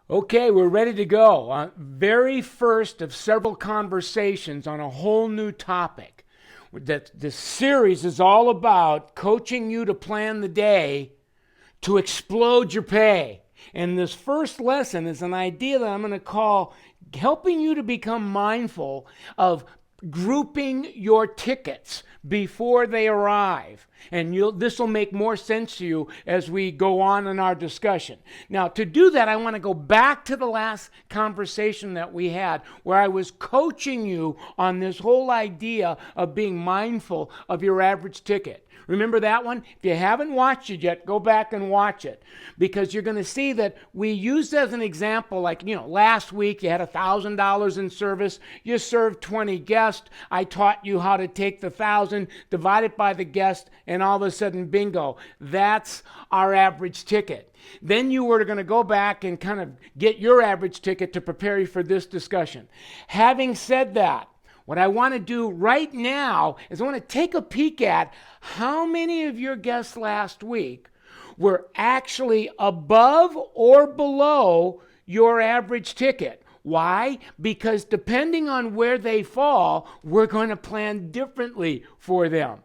Okay, we're ready to go. Very first of several conversations on a whole new topic. That this series is all about coaching you to plan the day to explode your pay. And this first lesson is an idea that I'm going to call helping you to become mindful of grouping your tickets before they arrive. And this will make more sense to you as we go on in our discussion. Now, to do that, I want to go back to the last conversation that we had where I was coaching you on this whole idea of being mindful of your average ticket. Remember that one? If you haven't watched it yet, go back and watch it, because you're going to see that we used as an example, like, last week you had $1,000 in service, you served 20 guests. I taught you how to take the 1,000, divide it by the guest, and all of a sudden, bingo, that's our average ticket. Then you were going to go back and kind of get your average ticket to prepare you for this discussion. Having said that, what I want to do right now is I want to take a peek at how many of your guests last week were actually above or below your average ticket. Why? Because depending on where they fall, we're going to plan differently for them.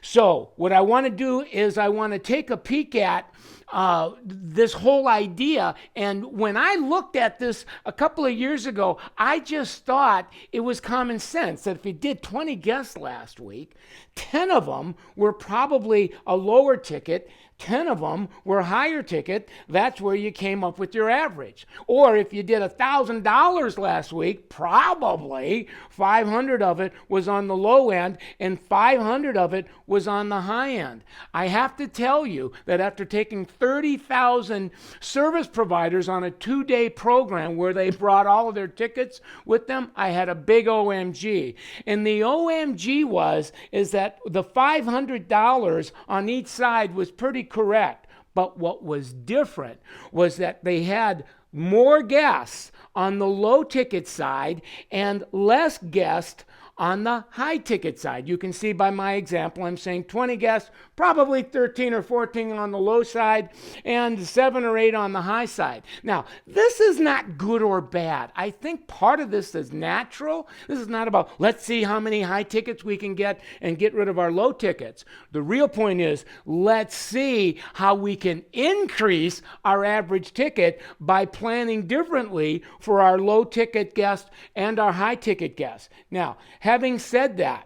So what I want to do is I want to take a peek at this whole idea. And when I looked at this a couple of years ago, I just thought it was common sense that if you did 20 guests last week, 10 of them were probably a lower ticket, 10 of them were higher ticket. That's where you came up with your average. Or if you did $1,000 last week, probably 500 of it was on the low end and 500 of it was on the high end. I have to tell you that after taking 30,000 service providers on a 2-day program where they brought all of their tickets with them, I had a big OMG. And the OMG is that the $500 on each side was pretty correct. But what was different was that they had more guests on the low ticket side and less guests on the high ticket side. You can see by my example, I'm saying 20 guests, probably 13 or 14 on the low side and 7 or 8 on the high side. Now, this is not good or bad. I think part of this is natural. This is not about let's see how many high tickets we can get and get rid of our low tickets. The real point is let's see how we can increase our average ticket by planning differently for our low ticket guests and our high ticket guests. Now, having said that,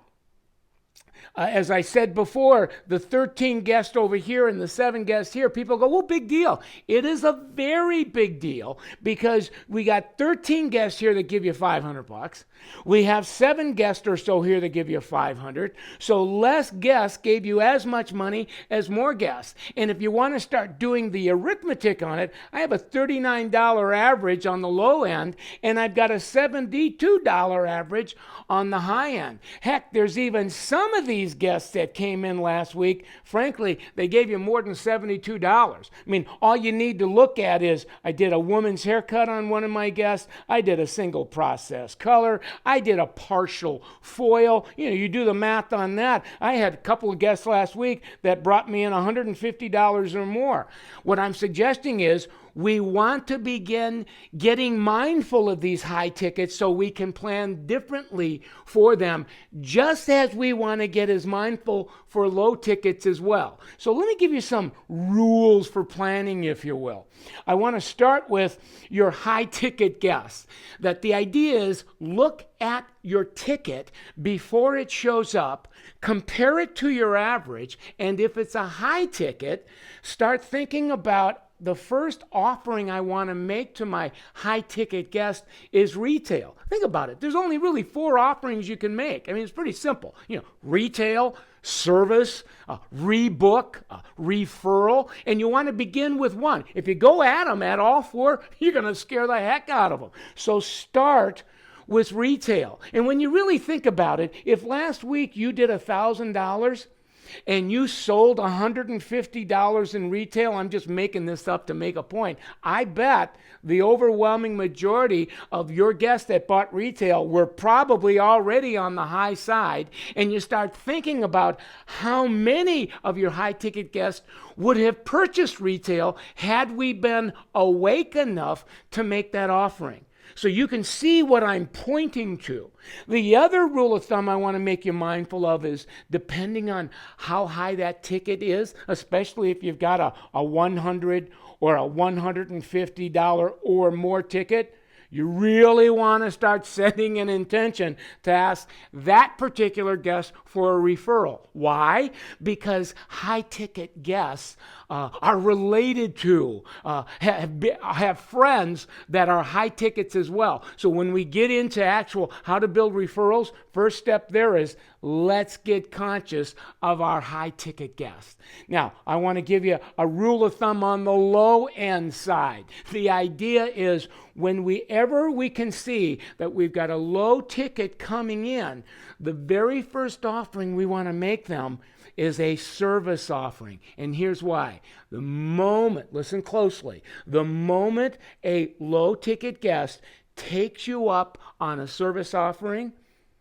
as I said before, the 13 guests over here and the 7 guests here, people go, well, big deal. It is a very big deal because we got 13 guests here that give you $500. We have 7 guests or so here that give you $500. So less guests gave you as much money as more guests. And if you want to start doing the arithmetic on it, I have a $39 average on the low end, and I've got a $72 average on the high end. Heck, there's even some of these guests that came in last week, frankly, they gave you more than $72. I mean, all you need to look at is I did a woman's haircut on one of my guests. I did a single process color. I did a partial foil. You do the math on that. I had a couple of guests last week that brought me in $150 or more. What I'm suggesting is we want to begin getting mindful of these high tickets so we can plan differently for them, just as we want to get as mindful for low tickets as well. So let me give you some rules for planning, if you will. I want to start with your high ticket guests. That the idea is look at your ticket before it shows up, compare it to your average, and if it's a high ticket, start thinking about the first offering I want to make to my high ticket guest is retail. Think about it. There's only really 4 offerings you can make. I mean, it's pretty simple. Retail, service, rebook, referral, and you want to begin with one. If you go at them at all 4, you're going to scare the heck out of them. So start with retail. And when you really think about it, if last week you did $1,000, and you sold $150 in retail, I'm just making this up to make a point, I bet the overwhelming majority of your guests that bought retail were probably already on the high side, and you start thinking about how many of your high ticket guests would have purchased retail had we been awake enough to make that offering. So you can see what I'm pointing to. The other rule of thumb I want to make you mindful of is depending on how high that ticket is, especially if you've got a $100 or a $150 or more ticket, you really want to start setting an intention to ask that particular guest for a referral. Why? Because high-ticket guests are related to, have friends that are high tickets as well. So when we get into actual how to build referrals, first step there is let's get conscious of our high-ticket guests. Now, I want to give you a rule of thumb on the low-end side. The idea is whenever we can see that we've got a low ticket coming in, the very first offering we want to make them is a service offering. And here's why. The moment, listen closely, the moment a low ticket guest takes you up on a service offering,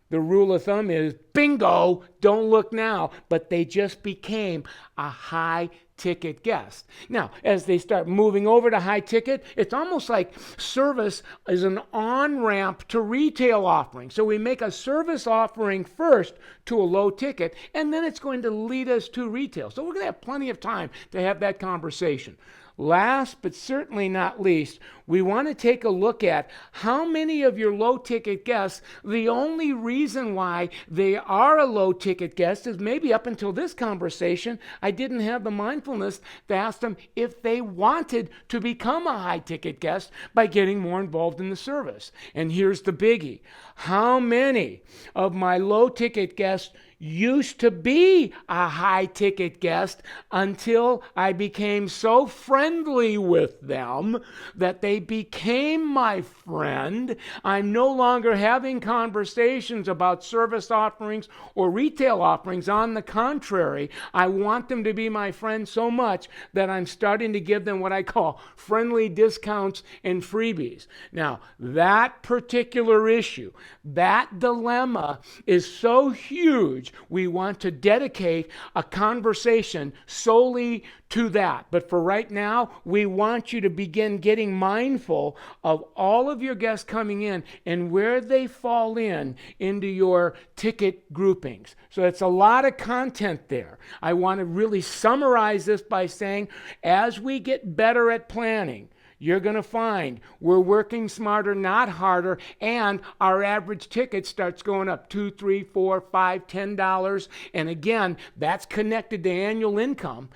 the rule of thumb is bingo, don't look now, but they just became a high ticket guest. Now, as they start moving over to high ticket, it's almost like service is an on-ramp to retail offering. So we make a service offering first to a low ticket, and then it's going to lead us to retail. So we're going to have plenty of time to have that conversation. Last but certainly not least, we want to take a look at how many of your low ticket guests, the only reason why they are a low ticket guest is maybe up until this conversation, I didn't have the mindfulness to ask them if they wanted to become a high ticket guest by getting more involved in the service. And here's the biggie. How many of my low ticket guests used to be a high ticket guest until I became so friendly with them that they became my friend? I'm no longer having conversations about service offerings or retail offerings. On the contrary, I want them to be my friend so much that I'm starting to give them what I call friendly discounts and freebies. Now, that particular issue, that dilemma is so huge, we want to dedicate a conversation solely to that. But for right now, we want you to begin getting mindful of all of your guests coming in and where they fall into your ticket groupings. So it's a lot of content there. I want to really summarize this by saying, as we get better at planning, you're going to find we're working smarter, not harder, and our average ticket starts going up $2, $3, $4, $5, $10. And again, that's connected to annual income,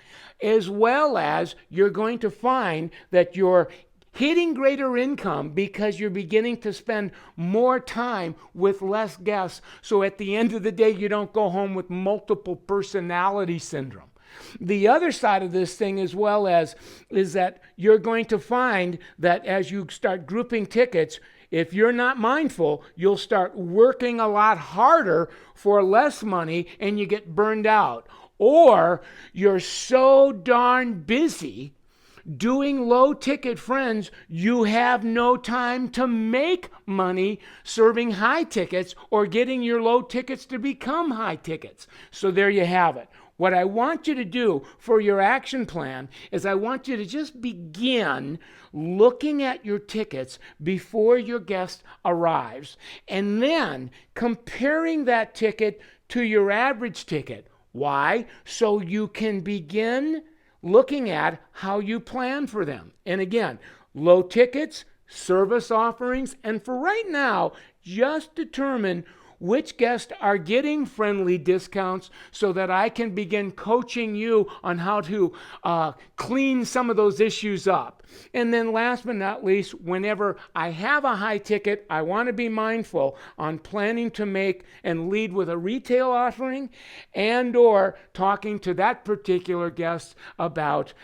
as well as you're going to find that you're hitting greater income because you're beginning to spend more time with less guests. So at the end of the day, you don't go home with multiple personality syndrome. The other side of this thing as well as is that you're going to find that as you start grouping tickets, if you're not mindful, you'll start working a lot harder for less money and you get burned out. Or you're so darn busy doing low ticket friends, you have no time to make money serving high tickets or getting your low tickets to become high tickets. So there you have it. What I want you to do for your action plan is I want you to just begin looking at your tickets before your guest arrives and then comparing that ticket to your average ticket. Why? So you can begin looking at how you plan for them. And again, low tickets, service offerings, and for right now, just determine which guests are getting friendly discounts so that I can begin coaching you on how to clean some of those issues up. And then last but not least, whenever I have a high ticket, I want to be mindful on planning to make and lead with a retail offering and or talking to that particular guest about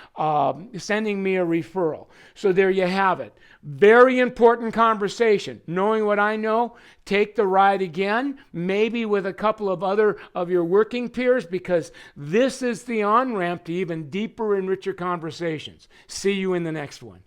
sending me a referral. So there you have it. Very important conversation. Knowing what I know, take the ride again, maybe with a couple of other of your working peers, because this is the on-ramp to even deeper and richer conversations. See you in the next one.